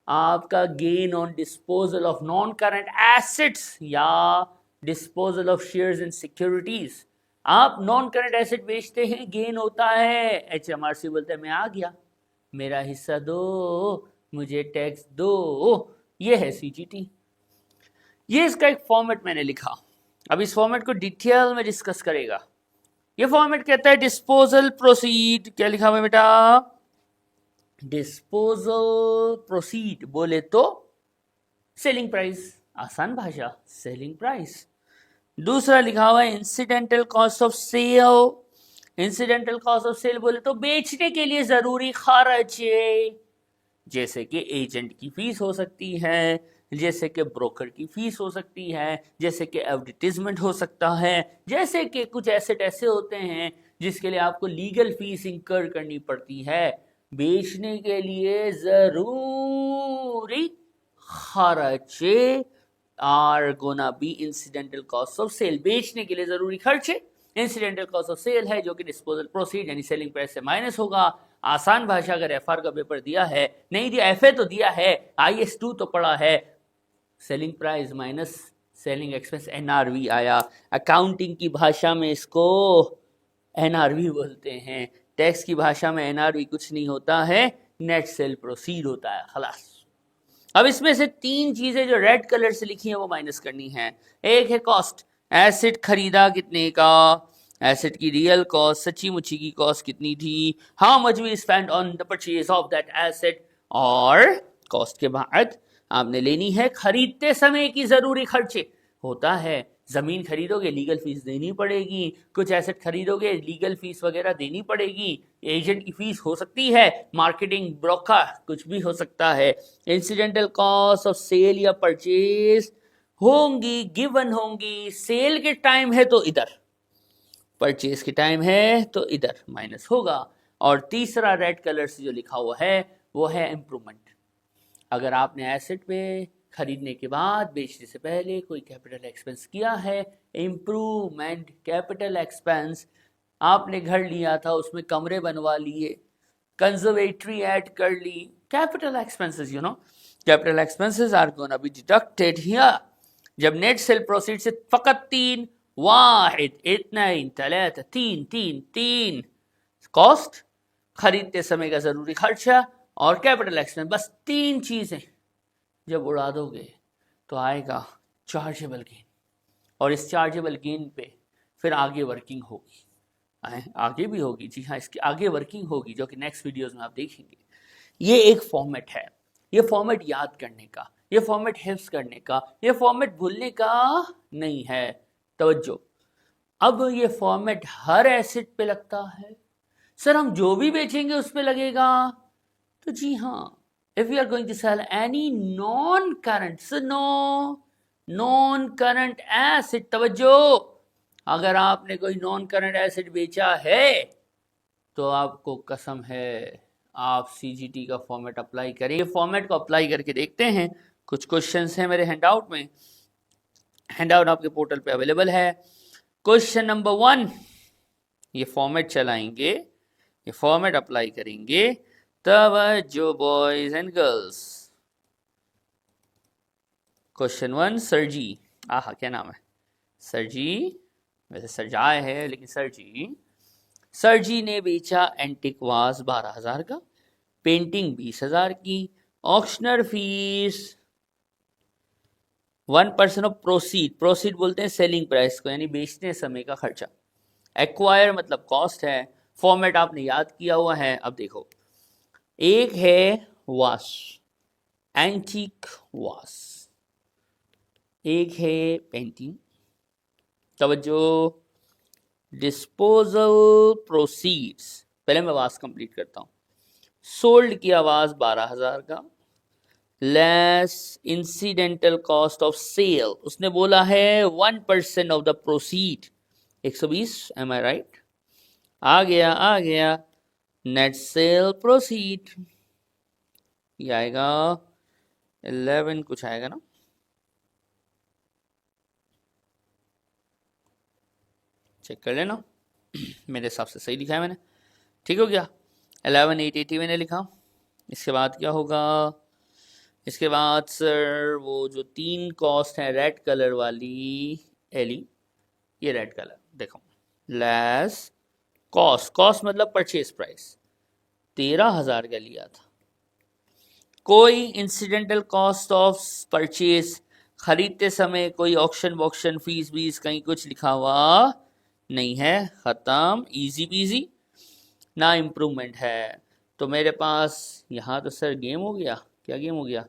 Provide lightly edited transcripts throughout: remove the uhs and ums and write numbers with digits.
आपका gain on disposal of non current assets या disposal of shares in securities. आप non current asset बेचते हैं, गेन होता है, एचएमआरसी बोलते हैं मैं आ गया, मेरा हिस्सा दो, मुझे टैक्स दो। ये है सीजीटी। ये इसका एक फॉर्मेट मैंने लिखा, अब इस फॉर्मेट को डिटेल में डिस्कस करेगा। ये फॉर्मेट कहता है डिस्पोजल प्रोसीड, क्या लिखा हुआ है बेटा, डिस्पोजल प्रोसीड बोले तो सेलिंग प्राइस, आसान भाषा सेलिंग प्राइस। दूसरा लिखा हुआ है incidental cost of sale, incidental cost of sale बोले तो बेचने के लिए जरूरी खर्च, जैसे कि एजेंट की फीस हो सकती है, जैसे कि ब्रोकर की फीस हो सकती है, जैसे कि एडवर्टीजमेंट हो सकता है, जैसे कि कुछ एसेट ऐसे होते हैं जिसके लिए आपको लीगल फीस इंकर करनी पड़ती है। बेचने के लिए जरूरी खर्चे are gonna be incidental cost of sale, बेचने के लिए जरूरी खर्चे इंसिडेंटल कॉस्ट ऑफ सेल है, जो कि डिस्पोजल प्रोसीड यानी सेलिंग प्राइस से माइनस होगा। आसान भाषा, अगर एफआर का पेपर दिया है, नहीं दिया एफए तो दिया है, IS2 तो पढ़ा है, selling price minus selling expense NRV आया। अकाउंटिंग की भाषा में इसको एनआरवी बोलते हैं, टैक्स की भाषा में एनआरवी कुछ नहीं होता है, नेट सेल प्रोसीड होता है, खलास। अब इसमें से तीन चीजें जो रेड कलर से लिखी हैं वो माइनस करनी है। एक है कॉस्ट, एसेट खरीदा कितने का, एसेट की रियल कॉस्ट, सच्ची मुच्ची की कॉस्ट कितनी थी, how much we spend on the purchase of that asset, और कॉस्ट के बाद आपने लेनी है खरीदते समय की जरूरी खर्चे। होता है जमीन खरीदोगे लीगल फीस देनी पड़ेगी, कुछ एसेट खरीदोगे लीगल फीस वगैरह देनी पड़ेगी, एजेंट की फीस हो सकती है, मार्केटिंग ब्रोकर कुछ भी हो सकता है। इंसिडेंटल कॉस्ट ऑफ सेल या परचेज होंगी, गिवन होंगी, सेल के टाइम है तो इधर, परचेज के टाइम है तो इधर माइनस होगा। और तीसरा रेड कलर से जो लिखा हुआ है वो है इंप्रूवमेंट। अगर आपने एसेट पे खरीदने के बाद बेचने से पहले कोई कैपिटल एक्सपेंस किया है, इंप्रूवमेंट कैपिटल एक्सपेंस, आपने घर लिया था उसमें कमरे बनवा लिए, कंजर्वेटरी ऐड कर ली, capital expenses, you know, capital expenses are gonna be deducted here. जब नेट सेल प्रोसीड से फकत तीन, वाहिद इतनाइन तलाता, तीन तीन तीन, कॉस्ट, खरीदते समय का जरूरी खर्चा और कैपिटल एक्सपेंस, बस तीन चीजें जब उड़ा दोगे तो आएगा चार्जेबल गेन। और इस चार्जेबल गेन पे फिर आगे वर्किंग होगी, आगे भी होगी, जी हाँ, इसकी आगे वर्किंग होगी, जो कि नेक्स्ट वीडियोस में आप देखेंगे। ये एक फॉर्मेट है, ये फॉर्मेट याद करने का, ये फॉर्मेट हिफ्स करने का, ये फॉर्मेट भूलने का नहीं है। तवज्जो, अब ये फॉर्मेट हर एसेट पे लगता है। सर हम जो भी बेचेंगे उस पे लगेगा, तो जी हाँ, if we are going to sell any non-current, so non-current asset, तवज्जो, अगर आपने कोई नॉन करंट एसेट बेचा है तो आपको कसम है आप सीजीटी का फॉर्मेट अप्लाई करें। ये फॉर्मेट को अप्लाई करके देखते हैं। कुछ क्वेश्चंस हैं मेरे हैंडआउट में, हैंडआउट आपके पोर्टल पे अवेलेबल है। क्वेश्चन नंबर 1, ये फॉर्मेट चलाएंगे, ये फॉर्मेट अप्लाई करेंगे, तवज्जो boys and girls. Question 1, sir ji, आहा क्या नाम है, सर जी, वैसे सरजाए है लेकिन सर जी ने बेचा एंटिक वाज 12,000 का, पेंटिंग 20,000 की, auctioneer fees 1% of proceed, proceed बोलते हैं सेलिंग प्राइस को, यानी बेचने समय का खर्चा, एक्वायर मतलब कॉस्ट है, फॉर्मेट आपने याद किया हुआ है। अब देखो, एक है वाश, एंटीक वाश, एक है पेंटिंग, तवज्जो, डिस्पोजल प्रोसीड्स, पहले मैं वाश कंप्लीट करता हूं, सोल्ड किया वाश 12,000 का, less incidental cost of sale, उसने बोला है 1% of the proceed, 120, am I right, आ गया नेट सेल प्रोसीड, ये आएगा 11 कुछ आएगा ना, चेक कर लेना, मेरे हिसाब से सही लिखा है मैंने, ठीक हो गया, 11,880 मैंने लिखा। इसके बाद क्या होगा, इसके बाद सर वो जो 3 कॉस्ट है रेड कलर वाली, एली, ये रेड कलर देखो, लेस कॉस्ट, कॉस्ट मतलब परचेज प्राइस 13,000 का लिया था। कोई इंसिडेंटल कॉस्ट ऑफ परचेज, खरीदते समय कोई ऑक्शन वॉक्शन फीस वीस कहीं कुछ लिखा हुआ नहीं है, खत्म, इजी पीजी, ना इम्प्रूवमेंट है। तो मेरे पास यहाँ तो सर गेम हो गया, क्या गेम हो गया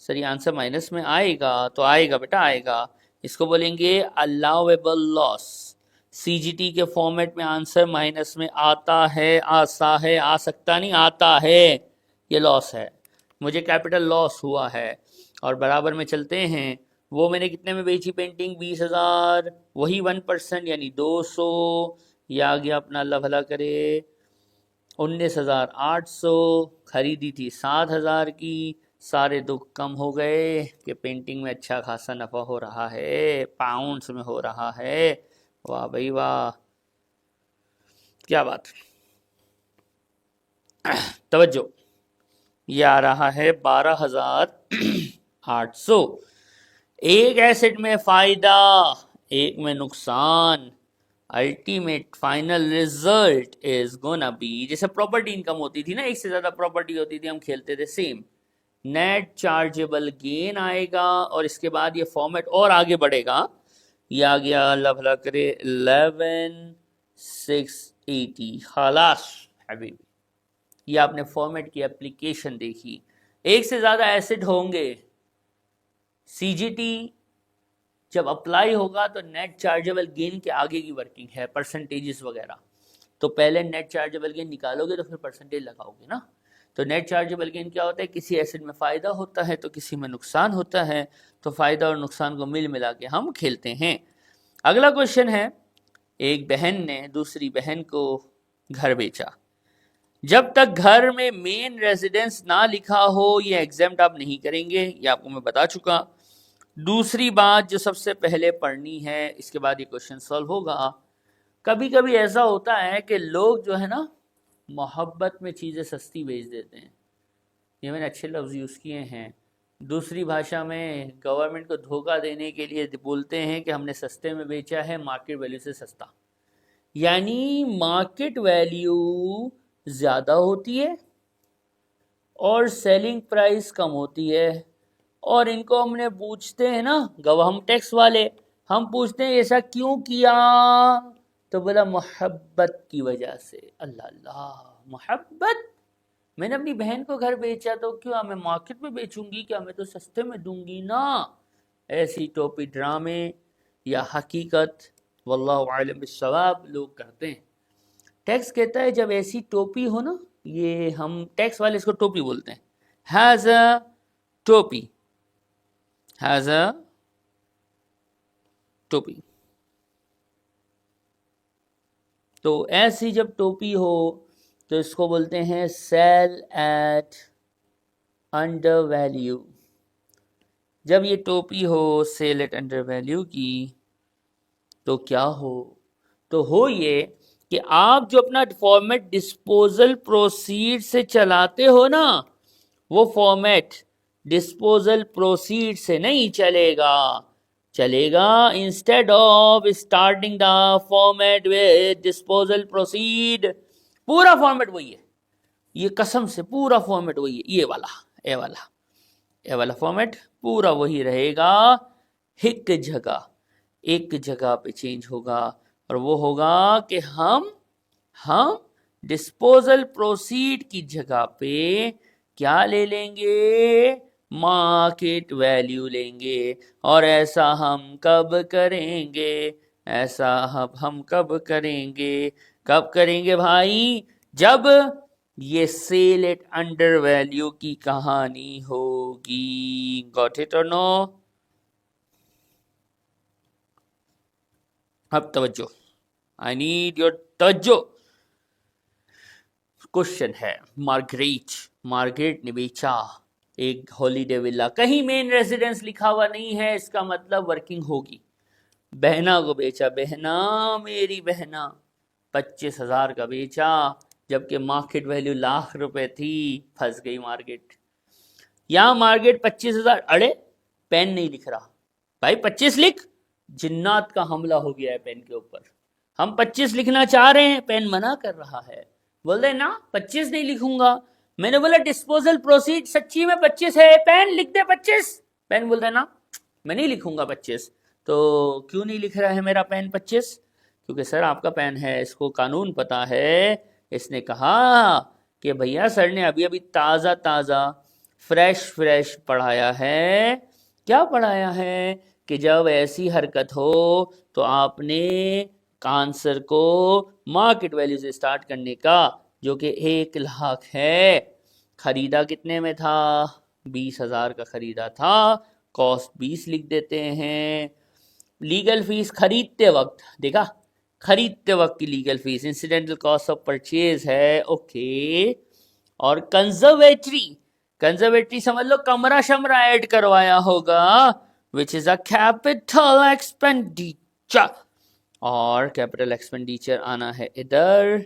सर, ये आंसर माइनस में आएगा तो आएगा बेटा आएगा, इसको बोलेंगे अलाउेबल लॉस। सीजीटी के फॉर्मेट में आंसर माइनस में आता है, आ सकता नहीं, आता है, ये लॉस है, मुझे कैपिटल लॉस हुआ है। और बराबर में चलते हैं, वो मैंने कितने में बेची पेंटिंग, 20,000, वही 1% यानी 200, ये आ गया अपना अल्लाह भला करे 19,800, खरीदी थी 7,000 की, सारे दुख कम हो गए कि पेंटिंग में अच्छा खासा नफा हो रहा है, पाउंड्स में हो रहा है, वाह भाई वाह, क्या बात। तवज्जो, ये आ रहा है 12,800। एक एसेट में फायदा, एक में नुकसान, ultimate final result is gonna be, जैसे प्रॉपर्टी इनकम होती थी ना, एक से ज्यादा प्रॉपर्टी होती थी, हम खेलते थे सेम, नेट चार्जेबल गेन आएगा, और इसके बाद ये फॉर्मेट और आगे बढ़ेगा, ये आ गया अल्लाह भला करे 11,680, खलास हबीबी, ये आपने फॉर्मेट की एप्लीकेशन देखी। एक से ज्यादा एसेट होंगे, सीजीटी जब अप्लाई होगा तो नेट चार्जेबल गेन के आगे की वर्किंग है, परसेंटेजेस वगैरह, तो पहले नेट चार्जेबल गेन निकालोगे तो फिर परसेंटेज लगाओगे ना। तो नेट चार्जेबल गेन क्या होता है, किसी एसेट में फायदा होता है तो किसी में नुकसान होता है, तो फायदा और नुकसान को मिल मिला के हम खेलते हैं। अगला क्वेश्चन है, एक बहन ने दूसरी बहन को घर बेचा, जब तक घर में मेन रेजिडेंस ना लिखा हो ये एग्जाम्प्ट आप नहीं करेंगे, ये आपको मैं बता चुका। दूसरी बात जो सबसे पहले पढ़नी है, इसके बाद ये क्वेश्चन सॉल्व होगा, कभी कभी ऐसा होता है कि लोग जो है ना मोहब्बत में चीज़ें सस्ती बेच देते हैं, ये मैंने अच्छे लफ्ज़ यूज़ किए हैं। दूसरी भाषा में गवर्नमेंट को धोखा देने के लिए बोलते हैं कि हमने सस्ते में बेचा है, मार्केट वैल्यू से सस्ता, यानी मार्केट वैल्यू ज़्यादा होती है और सेलिंग प्राइस कम होती है, और इनको हमने पूछते हैं ना गवाह, हम टैक्स वाले, हम पूछते हैं ऐसा क्यों किया, तो बोला मोहब्बत की वजह से। अल्लाह अल्लाह, मोहब्बत, मैंने अपनी बहन को घर बेचा तो क्यों मैं मार्केट में बेचूंगी, क्या मैं तो सस्ते में दूंगी ना। ऐसी टोपी ड्रामे या हकीकत वल्लाहु आलम बिस्सवाब लोग करते हैं। टैक्स कहता है जब ऐसी टोपी हो ना, ये हम टैक्स वाले इसको टोपी बोलते हैं, हैज़ अ टोपी, हैज़ अ टोपी, तो ऐसी जब टोपी हो तो इसको बोलते हैं सेल एट अंडर वैल्यू। जब ये टोपी हो सेल एट अंडर वैल्यू की, तो क्या हो, तो हो ये कि आप जो अपना फॉर्मेट डिस्पोजल प्रोसीड से चलाते हो ना, वो फॉर्मेट डिस्पोजल प्रोसीड से नहीं चलेगा, चलेगा instead of starting the format with disposal proceed, पूरा फॉर्मेट वही है, ये कसम से पूरा फॉर्मेट वही है, ये वाला, ए वाला फॉर्मेट पूरा वही रहेगा, एक जगह पे चेंज होगा, और वो होगा कि हम डिस्पोजल प्रोसीड की जगह पे क्या ले लेंगे, मार्केट वैल्यू लेंगे। और ऐसा हम कब करेंगे, ऐसा हम कब करेंगे, कब करेंगे भाई, जब ये सेल एट अंडर वैल्यू की कहानी होगी। गॉट इट और नो? अब तवज्जो, आई नीड योर तवज्जो। क्वेश्चन है, मार्गरेट ने बेचा एक हॉलीडे विला, कहीं मेन रेजिडेंस लिखा हुआ नहीं है, इसका मतलब वर्किंग होगी। बहना को बेचा, बहना मेरी बहना 25,000 का बेचा, जबकि मार्केट वैल्यू लाख रुपए थी, फंस गई मार्केट। यहाँ मार्केट 25,000, अरे पेन नहीं लिख रहा भाई, 25 लिख। जिन्नात का हमला हो गया है पेन के ऊपर। हम 25 लिखना चाह रहे हैं, पेन मना कर रहा है, बोल रहे ना 25 नहीं लिखूंगा। मैंने बोला डिस्पोजल प्रोसीड, सच्ची में 25 है, पेन लिख दे 25। पेन बोल रहे ना मैं नहीं लिखूंगा 25। तो क्यों नहीं लिख रहा है मेरा पेन 25? क्योंकि सर आपका पेन है, इसको कानून पता है। इसने कहा कि भैया सर ने अभी अभी ताज़ा ताज़ा फ्रेश पढ़ाया है। क्या पढ़ाया है कि जब ऐसी हरकत हो तो आपने आंसर को मार्केट वैल्यू से स्टार्ट करने का, जो कि 1 लाख है। खरीदा कितने में था? 20,000 का खरीदा था, कॉस्ट 20 लिख देते हैं। लीगल फीस खरीदते वक्त, देखा खरीदते वक्त की legal fees, incidental cost of purchase है, ओके। और कंजर्वेटरी समझ लो कमरा शमरा ऐड करवाया होगा, which is a capital expenditure, और कैपिटल एक्सपेंडिचर आना है इधर।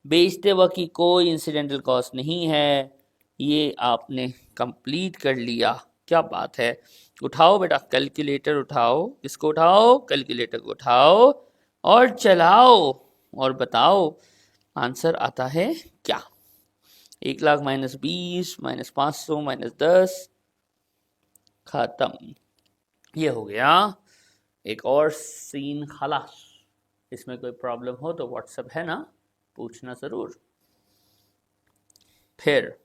बेचते वक्त की कोई इंसिडेंटल कॉस्ट नहीं है, ये आपने कंप्लीट कर लिया। क्या बात है। उठाओ बेटा कैलकुलेटर, उठाओ, किसको उठाओ? कैलकुलेटर को उठाओ और चलाओ और बताओ आंसर आता है क्या। 1 लाख माइनस 20 माइनस 500 माइनस 10, खत्म। ये हो गया। एक और सीन खलास। इसमें कोई प्रॉब्लम हो तो व्हाट्सएप है ना, पूछना जरूर। फिर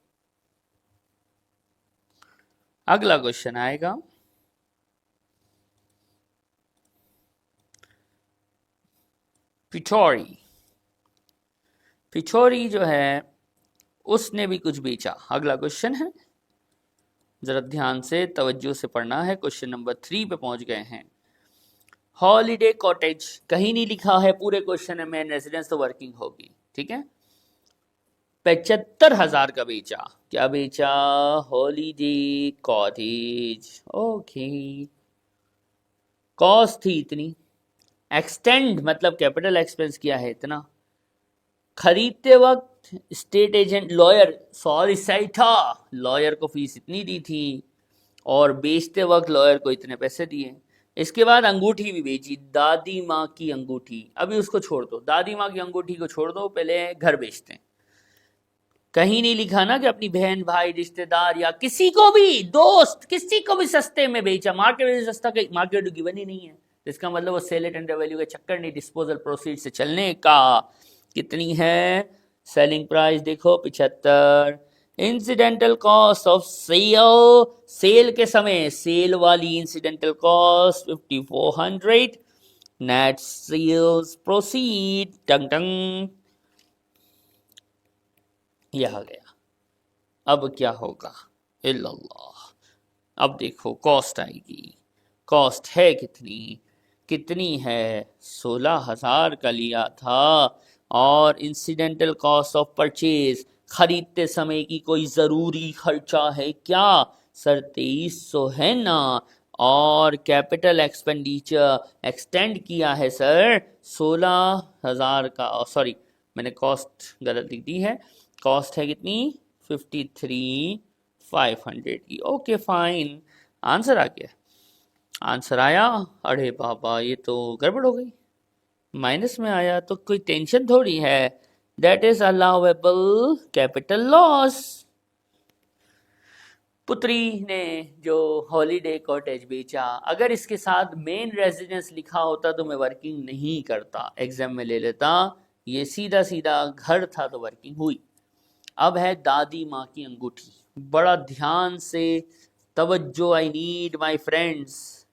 अगला क्वेश्चन आएगा, पिछोरी जो है उसने भी कुछ बेचा। अगला क्वेश्चन है, जरा ध्यान से तवज्जो से पढ़ना है। क्वेश्चन नंबर 3 पे पहुंच गए हैं। हॉलीडे कॉटेज, कहीं नहीं लिखा है पूरे क्वेश्चन में मेन रेजिडेंस तो वर्किंग होगी, ठीक है। 75,000 का बेचा। क्या बेचा? Holiday cottage, okay. कॉस्ट थी इतनी, एक्सटेंड मतलब कैपिटल एक्सपेंस किया है इतना। खरीदते वक्त स्टेट एजेंट लॉयर, सॉरी सही था, लॉयर को फीस इतनी दी थी, और बेचते वक्त लॉयर को इतने पैसे दिए। इसके बाद अंगूठी भी बेची, दादी माँ की अंगूठी। अभी उसको छोड़ दो, दादी माँ की अंगूठी को छोड़ दो, पहले घर बेचते हैं। कहीं नहीं लिखा ना कि अपनी बहन भाई रिश्तेदार या किसी को भी, दोस्त किसी को भी सस्ते में बेचा। मार्केट सस्ता, मार्केट गिवन ही नहीं है, इसका मतलब वो सेल एट अंडर वैल्यू का चक्कर नहीं, डिस्पोजल प्रोसीड से चलने का। कितनी है सेलिंग प्राइस? देखो 75। Incidental cost of sale, sale के समय सेल वाली incidental cost 5400। Net sales proceed, टंग टंग, यह आ गया। अब क्या होगा? इल्लल्लाह। अब देखो कॉस्ट आएगी। कॉस्ट है कितनी? कितनी है? 16,000 का लिया था, और इंसिडेंटल कॉस्ट ऑफ परचेज, खरीदते समय की कोई ज़रूरी खर्चा है क्या? सर 2300 है ना। और कैपिटल एक्सपेंडिचर एक्सटेंड किया है सर 16,000 का, सॉरी मैंने कॉस्ट गलत लिख दी है। कॉस्ट है कितनी? 53,500 की। ओके फाइन, आंसर आ गया। आंसर आया, अरे बाबा ये तो गड़बड़ हो गई, माइनस में आया तो कोई टेंशन थोड़ी है। That is allowable capital loss. पुत्री ने जो हॉलीडे कॉटेज बेचा, अगर इसके साथ मेन रेजिडेंस लिखा होता तो मैं वर्किंग नहीं करता, एग्जाम में ले लेता। ये सीधा सीधा घर था तो वर्किंग हुई। अब है दादी माँ की अंगूठी, बड़ा ध्यान से तवज्जो, आई नीड माय फ्रेंड्स।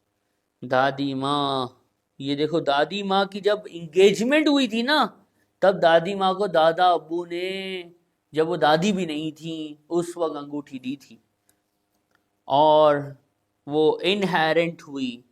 दादी माँ, ये देखो दादी माँ की जब इंगेजमेंट हुई थी ना, तब दादी माँ को दादा अब्बू ने, जब वो दादी भी नहीं थी उस वक्त अंगूठी दी थी, और वो इनहेरेंट हुई,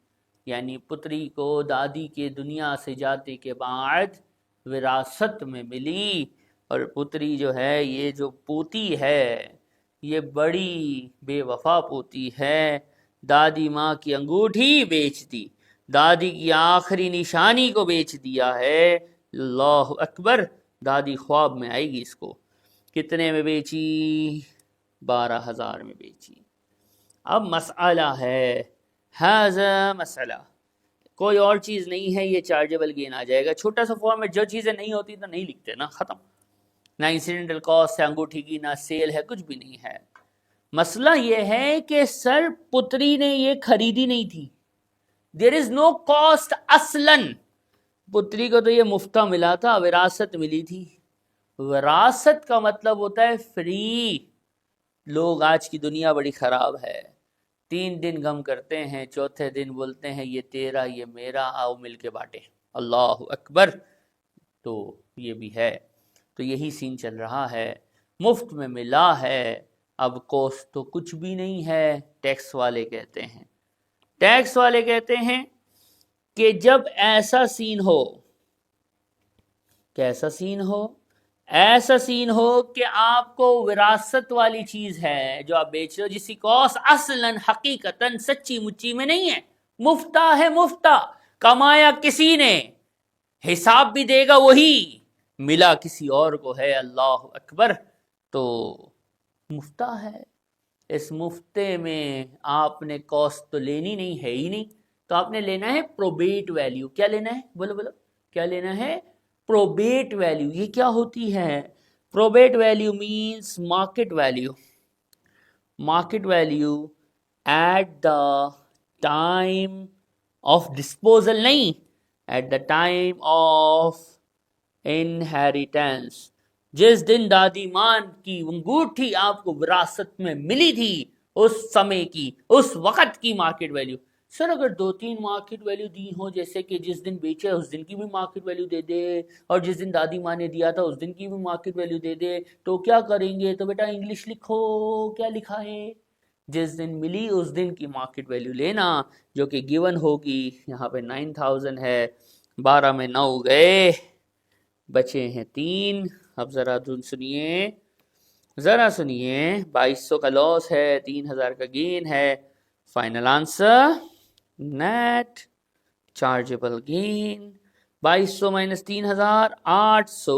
यानी पुत्री को दादी के दुनिया से जाते के बाद विरासत में मिली। और पुत्री जो है, ये जो पोती है, ये बड़ी बेवफा पोती है। दादी माँ की अंगूठी बेच दी, दादी की आखिरी निशानी को बेच दिया है। अल्लाह अकबर। दादी ख्वाब में आएगी इसको। कितने में बेची? 12,000 में बेची। अब मसला है, हाज़ा मसला, कोई और चीज़ नहीं है, ये चार्जेबल गेन आ जाएगा। छोटा सा फॉर्मेट, जो चीज़ें नहीं होती तो नहीं लिखते ना, ख़त्म। ना इंसिडेंटल कॉस्ट है अंगूठी की, ना सेल है, कुछ भी नहीं है। मसला ये है कि सर पुत्री ने ये खरीदी नहीं थी, देयर इज नो कॉस्ट असलन। पुत्री को तो ये मुफ्ता मिला था, विरासत मिली थी। विरासत का मतलब होता है फ्री। लोग आज की दुनिया बड़ी खराब है, 3 दिन गम करते हैं, चौथे दिन बोलते हैं ये तेरा ये मेरा, आओ मिल के बांटे। अल्लाह अकबर। तो ये भी है, तो यही सीन चल रहा है, मुफ्त में मिला है। अब कॉस्ट तो कुछ भी नहीं है, टैक्स वाले कहते हैं, टैक्स वाले कहते हैं कि जब ऐसा सीन हो, कैसा सीन हो, ऐसा सीन हो कि आपको विरासत वाली चीज है जो आप बेच रहे हो, जिसकी कॉस्ट असलन हकीकतन सच्ची मुच्ची में नहीं है, मुफ्ता है, मुफ्ता, कमाया किसी ने, हिसाब भी देगा वही, मिला किसी और को है, अल्लाह अकबर। तो मुफ्ता है, इस मुफ्ते में आपने कॉस्ट तो लेनी नहीं है ही नहीं, तो आपने लेना है प्रोबेट वैल्यू। क्या लेना है, बोलो बोलो, क्या लेना है? Probate value. ये क्या होती है? Probate value means market value, market value at the time of disposal, नहीं, at the time of inheritance. जिस दिन दादी मां की अंगूठी आपको विरासत में मिली थी, उस समय की, उस वक्त की मार्केट वैल्यू। सर अगर 2-3 मार्केट वैल्यू दी हो, जैसे कि जिस दिन बेचा उस दिन की भी मार्केट वैल्यू दे दे, और जिस दिन दादी माँ ने दिया था उस दिन की भी मार्केट वैल्यू दे दे, तो क्या करेंगे? तो बेटा इंग्लिश लिखो, क्या लिखा है? जिस दिन मिली उस दिन की मार्केट वैल्यू लेना, जो कि गिवन होगी। यहाँ पे 9000 है, 12 में 9 गए, बचे हैं 3। अब जरा सुनिए, जरा सुनिए, 2200 का लॉस है, 3000 का गेन है। Final answer net chargeable gain 2200 minus 3000, 800।